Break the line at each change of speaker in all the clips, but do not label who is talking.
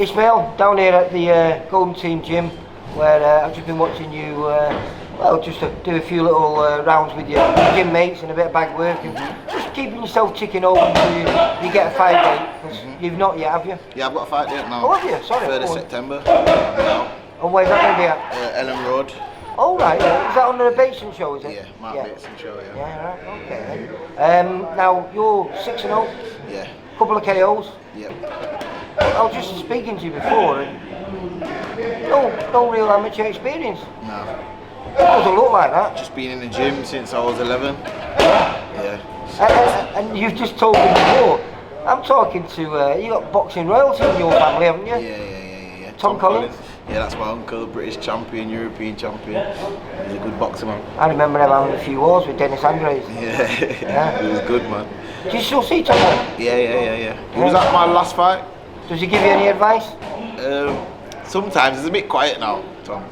Ishmael, down here at the Golden Team gym, where I've just been watching you, well, just do a few little rounds with your gym mates and a bit of bag work, and just keeping yourself ticking over until you get a fight date, because you've not yet, have you?
Yeah, I've got a fight date now.
Oh, have you? Sorry.
3rd of September.
And where's that going to be at?
Ellen Road.
Oh, right, yeah. Is that under the Bateson show, is it?
Yeah, Mark Bateson show, yeah.
Yeah, right, okay then. Now, you're 6-0.
Yeah.
Couple of KOs.
Yep.
I was just speaking to you before, and no real amateur experience.
No.
It doesn't look like that.
Just been in the gym since I was 11. Yeah.
And you've just told me before, I'm talking to, you got boxing royalty in your family, haven't you?
Yeah.
Tom Collins?
Yeah, that's my uncle, British champion, European champion. He's a good boxer, man.
I remember him having a few wars with Dennis Andres.
Yeah. He was good, man.
Do you still see Tom?
Yeah. He was at my last fight.
Does he give you any advice?
Sometimes. It's a bit quiet now, Tom.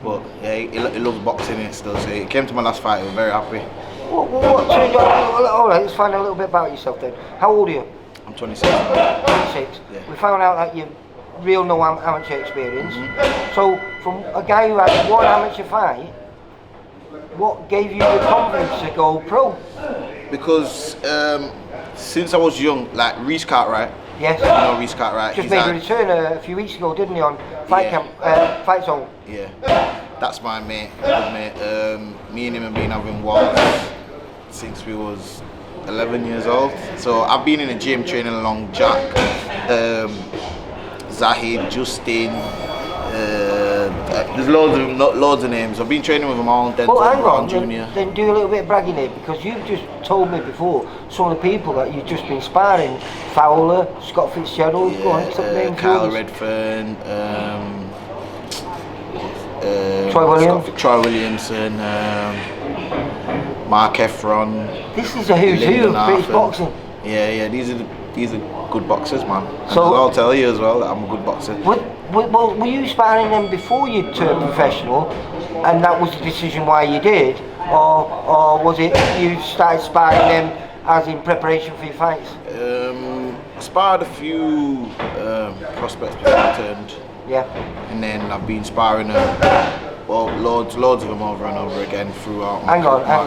But yeah, he loves boxing and still. So he came to my last fight, he was very happy.
Alright, let's find out a little bit about yourself then. How old are you?
I'm 26.
26.
Yeah.
We found out that you've real no amateur experience. So from a guy who had one amateur fight, what gave you the confidence to go pro?
Because since I was young, like Reece Cartwright.
Yes.
You know Reece Cartwright.
Just made a return a few weeks ago, didn't he, on Fight Camp, Fight Zone?
Yeah. That's my mate, good mate. Me and him have been having wars since we was 11 years old. So I've been in the gym training along Jack, Zahid, Justin. There's loads of names. I've been training with them all.
Well, hang on,
Junior.
then do a little bit of bragging here, because you've just told me before some of the people that you've just been sparring. Fowler, Scott Fitzgerald, go on,
Kyle Redfern, Troy Williamson, Mark Efron.
This is a who's who of British boxing.
Yeah, these are good boxers, man. So I'll tell you as well that I'm a good boxer.
Were you sparring them before you turned professional, and that was the decision why you did, or was it you started sparring them as in preparation for your fights?
I sparred a few prospects before I turned.
Yeah.
And then I've been sparring loads of them over and over again throughout my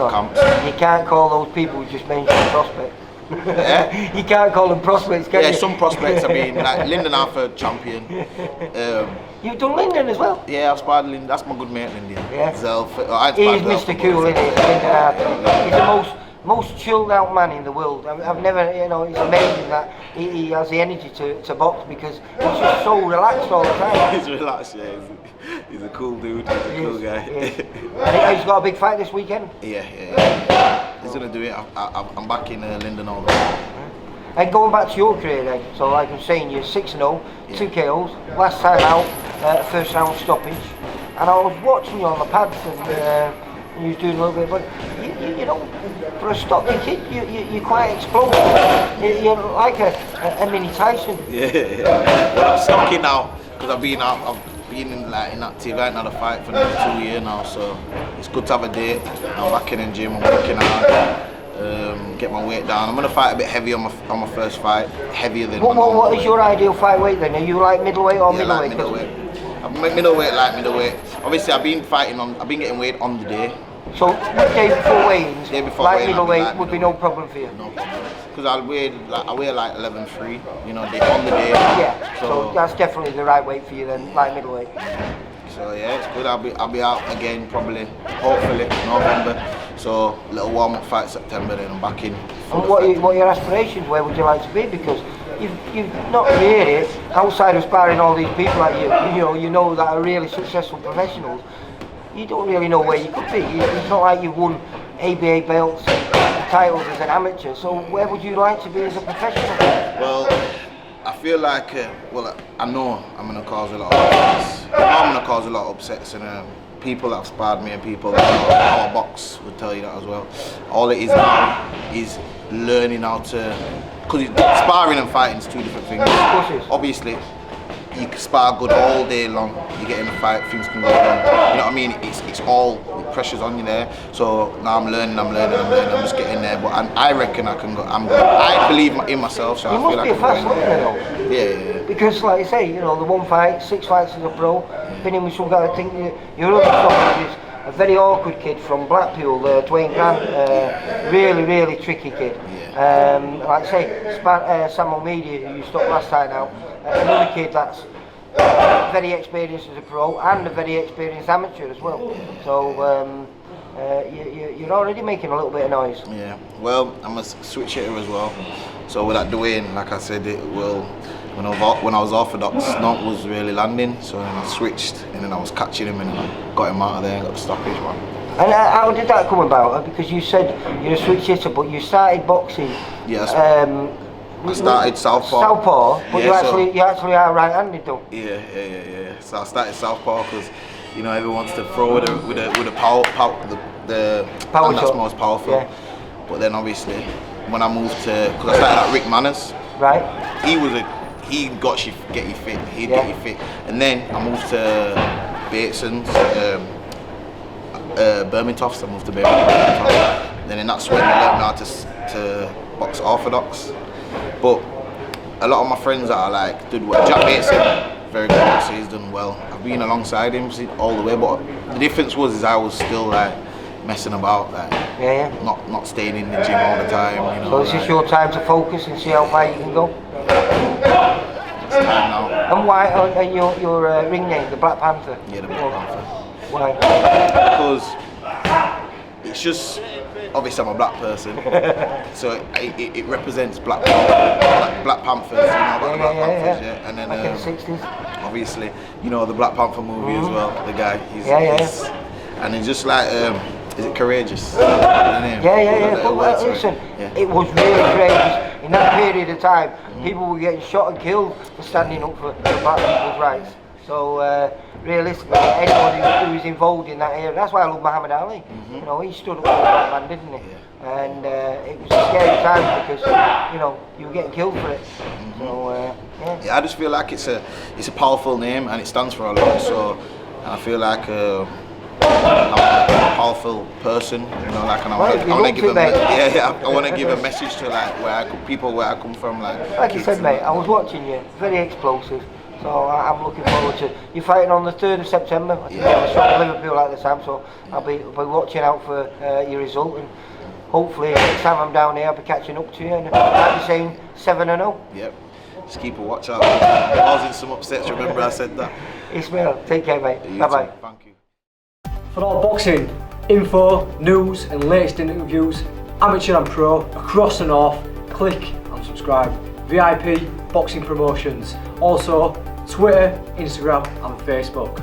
camps.
You can't call those people who just mentioned prospects.
Yeah?
You can't call them prospects, can you?
Yeah, some prospects. I mean, like Lyndon Arthur, champion.
You've done Lyndon as well?
Yeah, I've sparred Lyndon. That's my good mate, Lyndon.
Yeah.
He's
Mr. Cool, isn't he? Lyndon Arthur. He's the most chilled out man in the world. I've never, it's amazing that he has the energy to box, because he's just so relaxed all the time.
He's relaxed, yeah. He's a cool dude. He's a cool guy.
And he's got a big fight this weekend?
Yeah. He's going to do it. I'm back in Lyndon all the time.
And going back to your career then, so like I'm saying, you're 6-0, 2 KOs, last time out, first round stoppage, and I was watching you on the pads, and you was doing a little bit, but you know, for a stocky kid, you're quite explosive. You're like a mini Tyson.
Yeah. Well, I'm stocky now, because I've been inactive. I ain't had a fight for nearly 2 years now, so it's good to have a date. I'm back in the gym, I'm working hard, get my weight down. I'm going to fight a bit heavy on my first fight, heavier than
What is your ideal fight weight then? Are you like middleweight or middleweight?
Like middleweight. Obviously, I've been getting weight on the day.
So the day before weigh-ins, middleweight would be no problem for you?
No problem. Because I weigh like 11.3, you know, on the day.
Yeah, so that's definitely the right weight for you then, like middleweight.
So yeah, it's good. I'll be out again probably, hopefully, November. So little warm-up fight September, then I'm back in.
And what are your aspirations? Where would you like to be? Because you've not really, outside of sparring all these people like you know that are really successful professionals, you don't really know where you could be. It's not like you've won ABA belts and titles as an amateur, so where would you like to be as a professional?
Well, I feel like, I know I'm going to cause a lot of upsets. I'm going to cause a lot of upsets, and people that have sparred me and people that know our box would tell you that as well. All it is now is learning how to, because sparring and fighting is 2 different things.
Of course it is.
Obviously, you can spar good all day long. You get in a fight, things can go wrong. You know what I mean? It's all the pressure's on you there. So now I'm learning. I'm just getting there. But I reckon I can go. I believe in myself. So
You
I
must
feel
be
like
a fast learner though.
Yeah.
Because like you say, you know, the one fight, 6 fights as a pro, been in with some guy. I think your other stoppage is a very awkward kid from Blackpool, Dwayne Grant, really tricky kid. Like I say, Samuel Media, who you stopped last time out, another kid that's very experienced as a pro and a very experienced amateur as well. So you're already making a little bit of noise.
Yeah, well, I'm a switch hitter as well. So with that Dwayne, like I said, when I was orthodox, not was really landing. So then I switched, and then I was catching him, and I got him out of there and got the stoppage one.
And how did that come about? Because you said you're a switch hitter, but you started boxing.
Yes. I started southpaw.
Southpaw, but
yeah,
you actually are right-handed though.
Yeah. So I started southpaw because everyone wants to throw with a power the
Power
hand that's
shot.
most powerful.
Yeah.
But then obviously when I moved to, because I started at Rick Manners.
Right.
He got you get you fit. He'd get you fit, and then I moved to Bateson's, Bermingtofts. I moved to Bermingtofts. Then that's when I learned how to box orthodox. But a lot of my friends that are like did well. Jack Bateson, very good boxer, he's done well. I've been alongside him all the way, but the difference was I was still like messing about, like not staying in the gym all the time.
So it's just your time to focus and see how far you can go.
It's time now.
And why? And your ring name, the Black Panther.
Yeah, the Black Panther.
Why?
Because it's just, obviously I'm a black person, so it represents Black Panthers, Black Panthers, yeah. And then
Back in the 60s.
obviously, the Black Panther movie as well. The guy, he's and he's just like, is it courageous?
Yeah. But listen, it was really courageous. In that period of time, people were getting shot and killed for standing up for black people's rights. So realistically, anyone who was involved in that era, that's why I love Muhammad Ali. He stood up for the black man, didn't he? And it was a scary time because you were getting killed for it. So
yeah, I just feel like it's a powerful name and it stands for a lot. So I feel like I'm a powerful person, and I want to give I want to give a message to people where I come from,
like you said, mate. I was watching you, very explosive. So I'm looking forward to you fighting on the 3rd of September. I think you have a shot in Liverpool at the time, so I'll be watching out for your result, and hopefully next time I'm down here I'll be catching up to you and I'll be saying 7-0.
Yep. Just keep a watch out. I was in some upsets. Remember I said that.
Ishmael, take care, mate. Bye bye.
Thank you.
For all boxing info, news and latest interviews, amateur and pro, across the north, click and subscribe. VIP Boxing Promotions. Also Twitter, Instagram and Facebook.